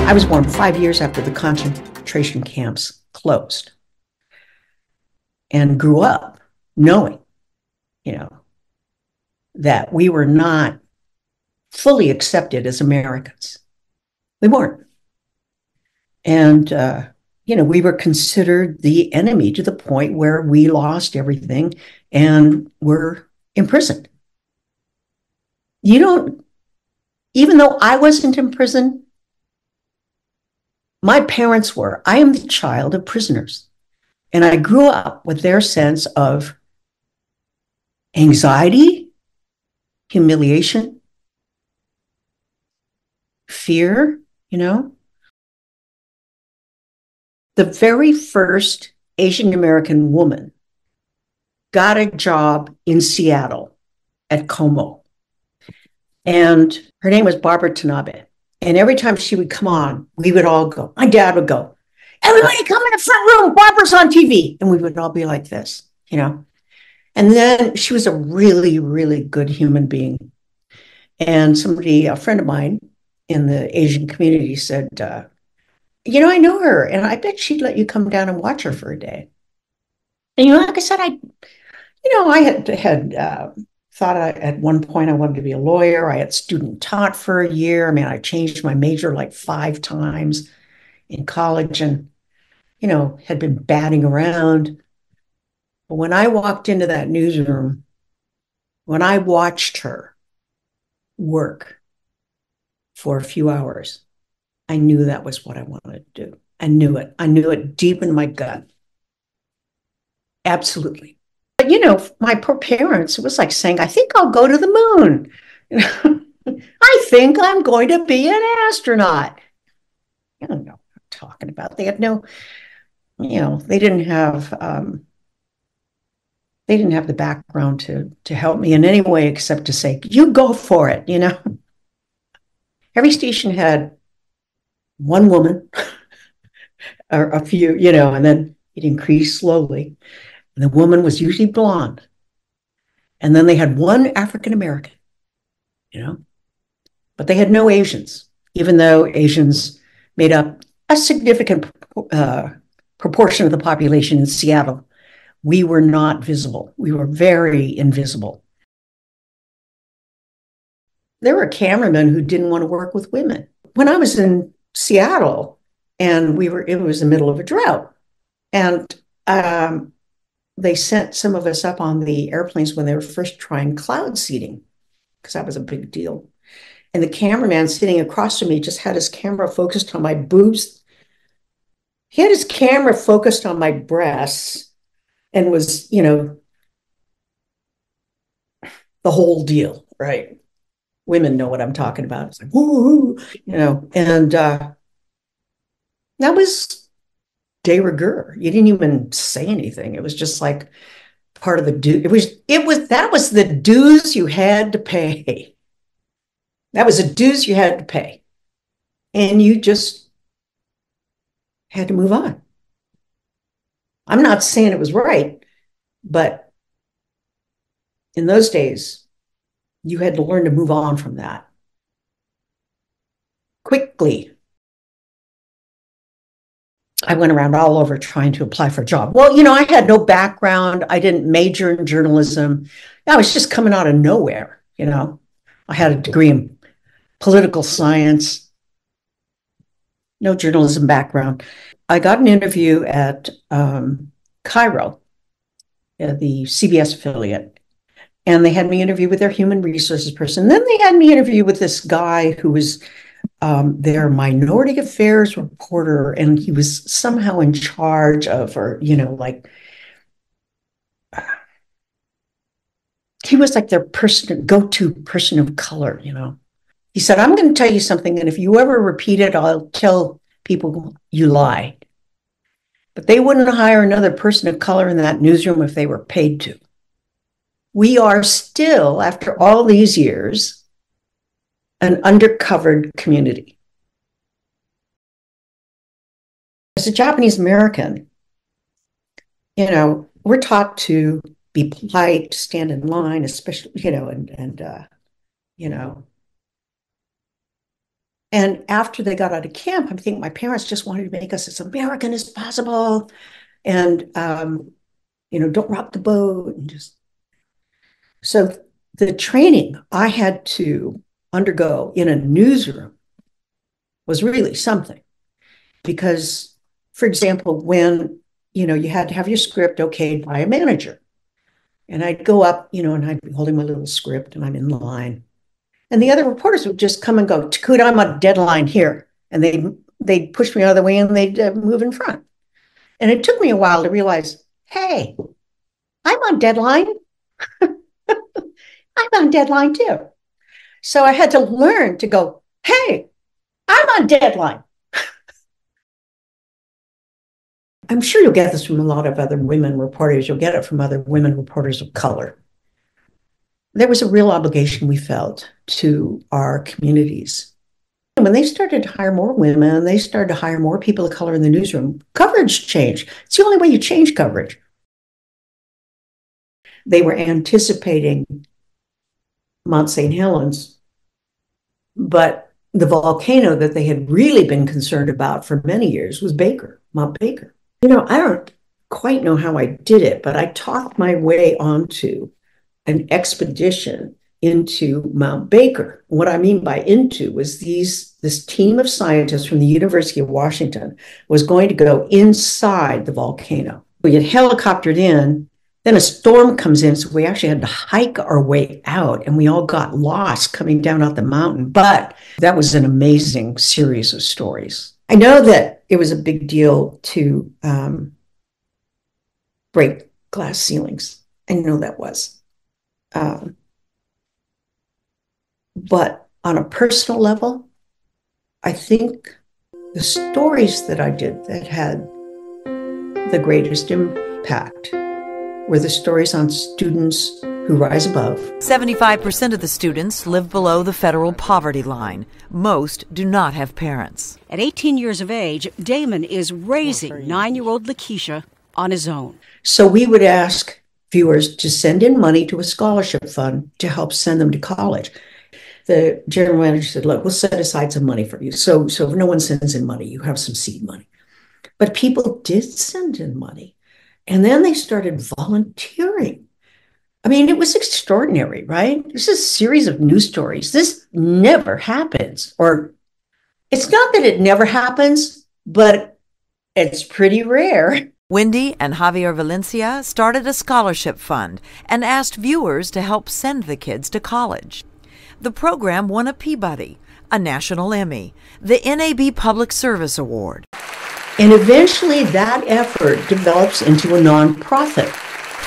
I was born 5 years after the concentration camps closed and grew up knowing, you know, that we were not fully accepted as Americans. We weren't. And, we were considered the enemy to the point where we lost everything and were imprisoned. You don't, even though I wasn't in prison, my parents were. I am the child of prisoners. And I grew up with their sense of anxiety, humiliation, fear, The very first Asian American woman got a job in Seattle at Como. And her name was Barbara Tanabe. And every time she would come on, we would all go, my dad would go, everybody come in the front room, Barbara's on TV. And we would all be like this, And then she was a really, really good human being. And a friend of mine in the Asian community said, I know her, and I bet she'd let you come down and watch her for a day. And, like I said, I had thought at one point I wanted to be a lawyer. I had student taught for a year. I mean, I changed my major like 5 times in college and, had been batting around. But when I walked into that newsroom, when I watched her work for a few hours, I knew that was what I wanted to do. I knew it. I knew it deep in my gut. Absolutely. But, my poor parents, it was like saying, I think I'll go to the moon. I think I'm going to be an astronaut. I don't know what I'm talking about. They had no, they didn't have the background to help me in any way except to say, you go for it, Every station had one woman or a few, and then it increased slowly. And the woman was usually blonde. And then they had one African American, but they had no Asians, even though Asians made up a significant proportion of the population in Seattle. We were not visible. We were very invisible. There were cameramen who didn't want to work with women. When I was in Seattle, and it was the middle of a drought, and they sent some of us up on the airplanes when they were first trying cloud seeding, because that was a big deal. And the cameraman sitting across from me just had his camera focused on my boobs. He had his camera focused on my breasts and was, the whole deal, right? Women know what I'm talking about. It's like, woo, and that was de rigueur. You didn't even say anything. It was just like part of the due. That was the dues you had to pay. That was the dues you had to pay. And you just had to move on. I'm not saying it was right, but in those days, you had to learn to move on from that quickly. I went around all over trying to apply for a job. Well, I had no background. I didn't major in journalism. I was just coming out of nowhere. I had a degree in political science, no journalism background. I got an interview at Cairo, the CBS affiliate, and they had me interview with their human resources person. Then they had me interview with this guy who was their minority affairs reporter, and he was somehow in charge of, he was like their go-to person of color, He said, I'm going to tell you something, and if you ever repeat it, I'll tell people you lied. But they wouldn't hire another person of color in that newsroom if they were paid to. We are still, after all these years, an undercovered community. As a Japanese American, we're taught to be polite, stand in line, especially, And after they got out of camp, I think my parents just wanted to make us as American as possible. And, don't rock the boat and just. So the training I had to undergo in a newsroom was really something. Because, for example, when, you had to have your script okayed by a manager. And I'd go up, and I'd be holding my little script and I'm in line. And the other reporters would just come and go, Tokuda, I'm on deadline here. And they'd push me out of the way and they'd move in front. And it took me a while to realize, hey, I'm on deadline. I'm on deadline too. So I had to learn to go, hey, I'm on deadline. I'm sure you'll get this from a lot of other women reporters. You'll get it from other women reporters of color. There was a real obligation we felt to our communities. When they started to hire more women, they started to hire more people of color in the newsroom, coverage changed. It's the only way you change coverage. They were anticipating Mount St. Helens, but the volcano that they had really been concerned about for many years was Mount Baker. I don't quite know how I did it, but I talked my way onto an expedition into Mount Baker. What I mean by into was this team of scientists from the University of Washington was going to go inside the volcano. We get helicoptered in, then a storm comes in, so we actually had to hike our way out, and we all got lost coming down out the mountain. But that was an amazing series of stories. I know that it was a big deal to break glass ceilings. I know that was. But on a personal level, I think the stories that I did that had the greatest impact were the stories on students who rise above. 75% of the students live below the federal poverty line. Most do not have parents. At 18 years of age, Damon is raising 9-year-old Lakeisha on his own. So we would ask viewers to send in money to a scholarship fund to help send them to college. The general manager said, look, we'll set aside some money for you. So if no one sends in money, you have some seed money. But people did send in money. And then they started volunteering. I mean, it was extraordinary, right? This is a series of news stories. This never happens. Or it's not that it never happens, but it's pretty rare. Wendy and Javier Valencia started a scholarship fund and asked viewers to help send the kids to college. The program won a Peabody, a National Emmy, the NAB Public Service Award. And eventually that effort develops into a nonprofit.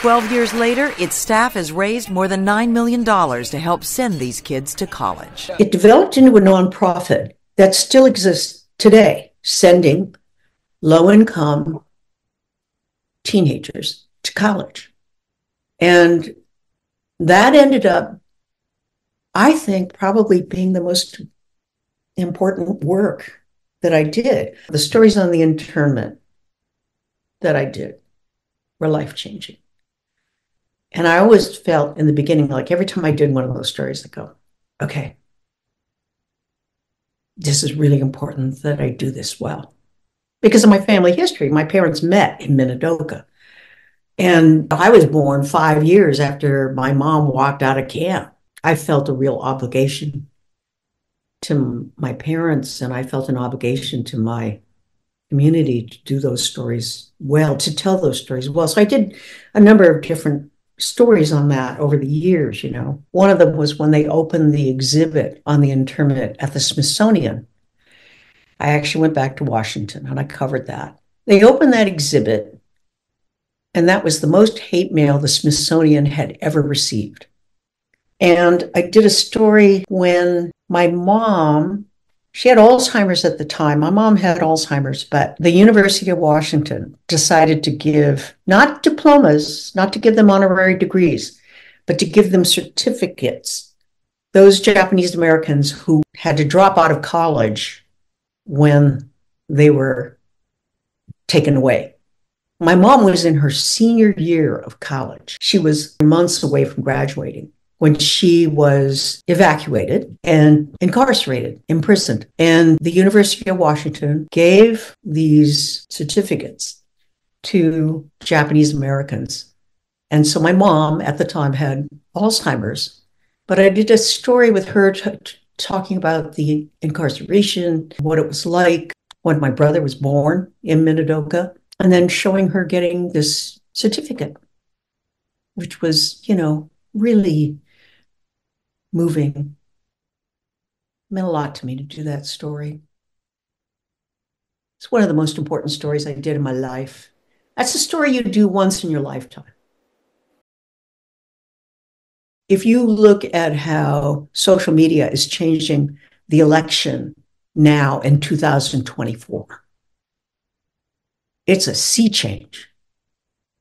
12 years later, its staff has raised more than $9 million to help send these kids to college. It developed into a nonprofit that still exists today, sending low-income teenagers to college. And that ended up, I think, probably being the most important work that I did. The stories on the internment that I did were life-changing. And I always felt in the beginning, like every time I did one of those stories, I go, okay, this is really important that I do this well. Because of my family history, my parents met in Minidoka. And I was born 5 years after my mom walked out of camp. I felt a real obligation to my parents, and I felt an obligation to my community to do those stories well, to tell those stories well. So I did a number of different stories on that over the years, One of them was when they opened the exhibit on the internment at the Smithsonian. I actually went back to Washington and I covered that. They opened that exhibit, and that was the most hate mail the Smithsonian had ever received. And I did a story when my mom, she had Alzheimer's at the time. My mom had Alzheimer's, but the University of Washington decided to give, not diplomas, not to give them honorary degrees, but to give them certificates. Those Japanese Americans who had to drop out of college when they were taken away. My mom was in her senior year of college. She was months away from graduating. when she was evacuated and incarcerated, imprisoned. And the University of Washington gave these certificates to Japanese Americans. And so my mom at the time had Alzheimer's, but I did a story with her talking about the incarceration, what it was like when my brother was born in Minidoka, and then showing her getting this certificate, which was, really moving. It meant a lot to me to do that story. It's one of the most important stories I did in my life. That's a story you do once in your lifetime. If you look at how social media is changing the election now in 2024, it's a sea change.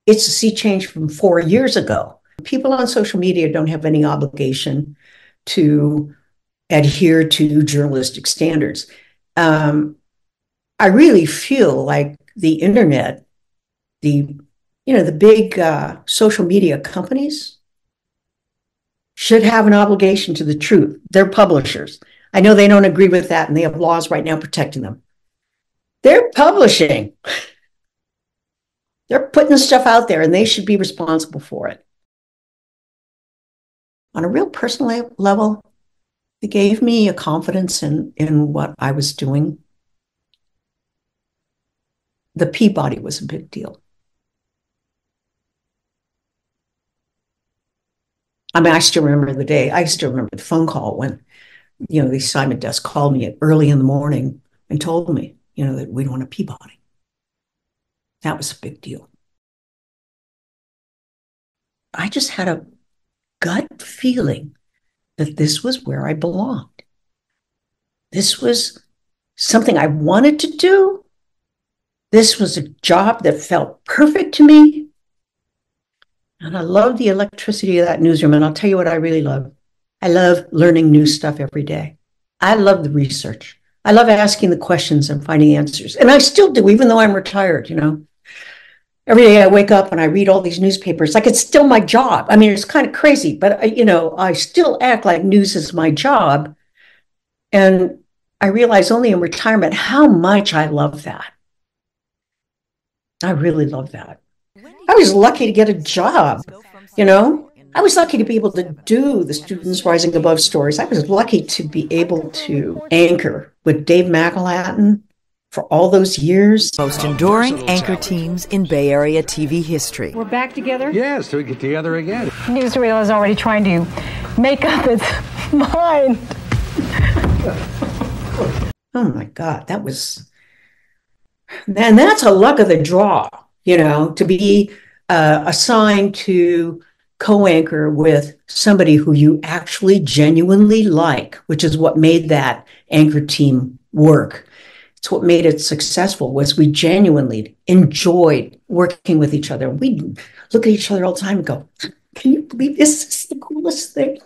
It's a sea change from 4 years ago. People on social media don't have any obligation to adhere to journalistic standards. I really feel like the internet, the big social media companies should have an obligation to the truth. They're publishers. I know they don't agree with that, and they have laws right now protecting them. They're publishing. They're putting stuff out there, and they should be responsible for it. On a real personal level, it gave me a confidence in what I was doing. The Peabody was a big deal. I mean, I still remember the day. I still remember the phone call when, the assignment desk called me at early in the morning and told me, that we won a Peabody. That was a big deal. I just had a gut feeling that this was where I belonged. This was something I wanted to do. This was a job that felt perfect to me. And I love the electricity of that newsroom. And I'll tell you what I really love. I love learning new stuff every day. I love the research. I love asking the questions and finding answers. And I still do, even though I'm retired, Every day I wake up and I read all these newspapers, like it's still my job. I mean, it's kind of crazy, but I still act like news is my job. And I realize only in retirement how much I love that. I really love that. I was lucky to get a job, I was lucky to be able to do the Students Rising Above stories. I was lucky to be able to anchor with Dave McElhatton for all those years. Most enduring anchor teams in Bay Area TV history. We're back together? Yes, we get together again. Newsreel is already trying to make up its mind. Oh my God, and that's a luck of the draw, to be assigned to co-anchor with somebody who you actually genuinely like, which is what made that anchor team work. It's what made it successful, was we genuinely enjoyed working with each other. We'd look at each other all the time and go, can you believe this is the coolest thing?